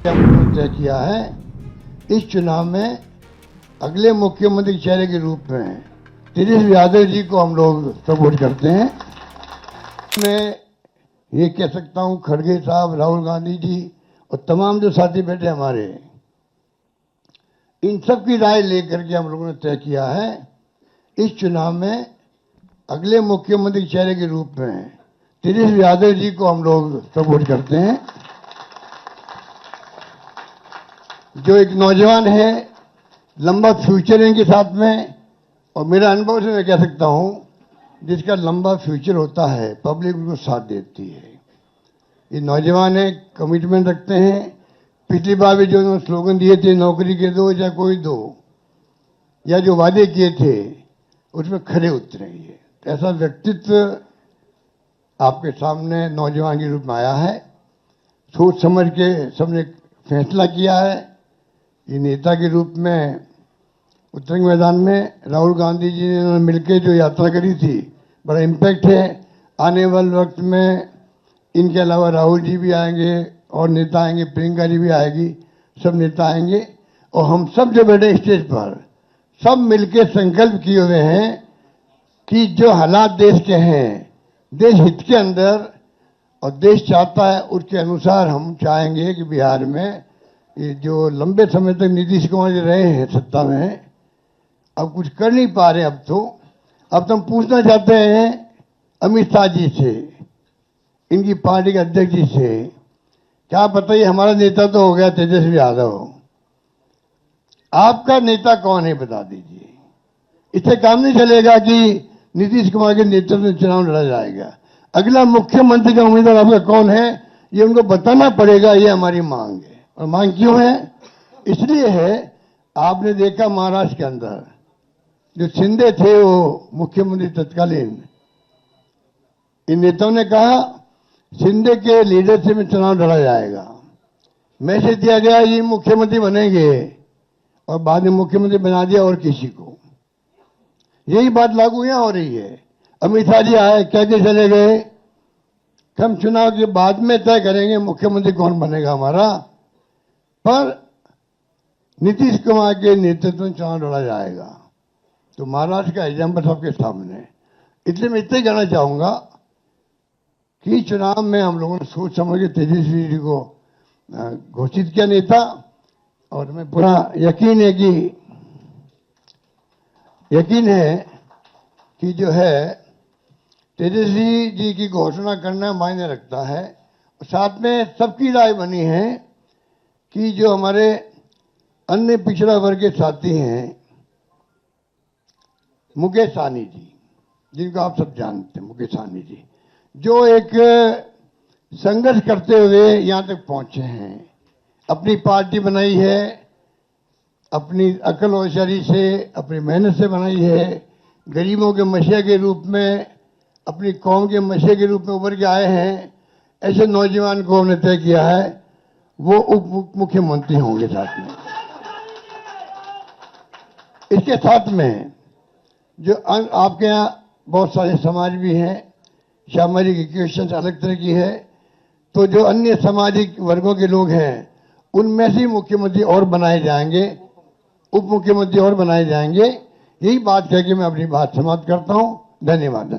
हमने तय किया है इस चुनाव में अगले मुख्यमंत्री चेहरे के रूप में तेजस्वी यादव जी को हम लोग सपोर्ट करते हैं। मैं ये कह सकता हूं खड़गे साहब, राहुल गांधी जी और तमाम जो साथी बैठे हमारे, इन सब की राय लेकर के हम लोगों ने तय किया है इस चुनाव में अगले मुख्यमंत्री चेहरे के रूप में तेजस्वी यादव जी को हम लोग सपोर्ट करते हैं। जो एक नौजवान है, लंबा फ्यूचर है इनके साथ में, और मेरा अनुभव से मैं कह सकता हूं जिसका लंबा फ्यूचर होता है पब्लिक उनको साथ देती है। ये नौजवान है, कमिटमेंट रखते हैं। पिछली बार भी जो उन्होंने स्लोगन दिए थे, नौकरी के दो या कोई दो, या जो वादे किए थे उसमें खरे उतरेंगे। ऐसा व्यक्तित्व आपके सामने नौजवान के रूप में आया है। सोच समझ के सबने फैसला किया है। ये नेता के रूप में उत्तरंग मैदान में राहुल गांधी जी ने मिलकर जो यात्रा करी थी, बड़ा इम्पैक्ट है। आने वाले वक्त में इनके अलावा राहुल जी भी आएंगे और नेता आएंगे, प्रियंका जी भी आएगी, सब नेता आएंगे, और हम सब जो बैठे स्टेज पर सब मिलकर संकल्प किए हुए हैं कि जो हालात देश के हैं, देश हित के अंदर और देश चाहता है उसके अनुसार हम चाहेंगे कि बिहार में ये जो लंबे समय तक नीतीश कुमार जी रहे हैं सत्ता में, अब कुछ कर नहीं पा रहे। अब तो हम पूछना चाहते हैं अमित शाह जी से, इनकी पार्टी के अध्यक्ष जी से, क्या बताइए, हमारा नेता तो हो गया तेजस्वी यादव, आपका नेता कौन है बता दीजिए। इससे काम नहीं चलेगा कि नीतीश कुमार के नेतृत्व में चुनाव लड़ा जाएगा। अगला मुख्यमंत्री का उम्मीदवार आपका कौन है ये उनको बताना पड़ेगा। ये हमारी मांग है। और मांग क्यों है? इसलिए है, आपने देखा महाराष्ट्र के अंदर जो शिंदे थे वो मुख्यमंत्री तत्कालीन, इन नेताओं ने कहा शिंदे के लीडरशिप में चुनाव लड़ा जाएगा। मैसेज दिया गया ये मुख्यमंत्री बनेंगे, और बाद में मुख्यमंत्री बना दिया और किसी को। यही बात लागू यहां हो रही है। अमित शाह जी आए, कह के चले गए हम चुनाव के बाद में तय करेंगे मुख्यमंत्री कौन बनेगा हमारा, पर नीतीश कुमार के नेतृत्व में चुनाव लड़ा जाएगा। तो महाराष्ट्र का एग्जाम्पल सबके सामने। इसलिए मैं इतना कहना चाहूंगा कि चुनाव में हम लोगों ने सोच समझ के तेजस्वी जी को घोषित किया नेता, और हमें पूरा यकीन है कि जो है तेजस्वी जी की घोषणा करना मायने रखता है। साथ में सबकी राय बनी है कि जो हमारे अन्य पिछड़ा वर्ग के साथी हैं, मुकेश सहनी जी, जिनको आप सब जानते हैं, मुकेश सहनी जी, जो एक संघर्ष करते हुए यहां तक पहुंचे हैं, अपनी पार्टी बनाई है, अपनी अकल होशियारी से, अपनी मेहनत से बनाई है, गरीबों के मसीहा के रूप में, अपनी कौम के मसीहा के रूप में उभर के आए हैं। ऐसे नौजवान को हमने तय किया है वो उप मुख्यमंत्री होंगे। साथ में इसके साथ में जो आपके यहाँ बहुत सारे समाज भी हैं, सामाजिक इक्वेशन अलग तरह की है, तो जो अन्य सामाजिक वर्गों के लोग हैं उनमें से मुख्यमंत्री और बनाए जाएंगे, उप मुख्यमंत्री और बनाए जाएंगे। यही बात कह के मैं अपनी बात समाप्त करता हूं। धन्यवाद।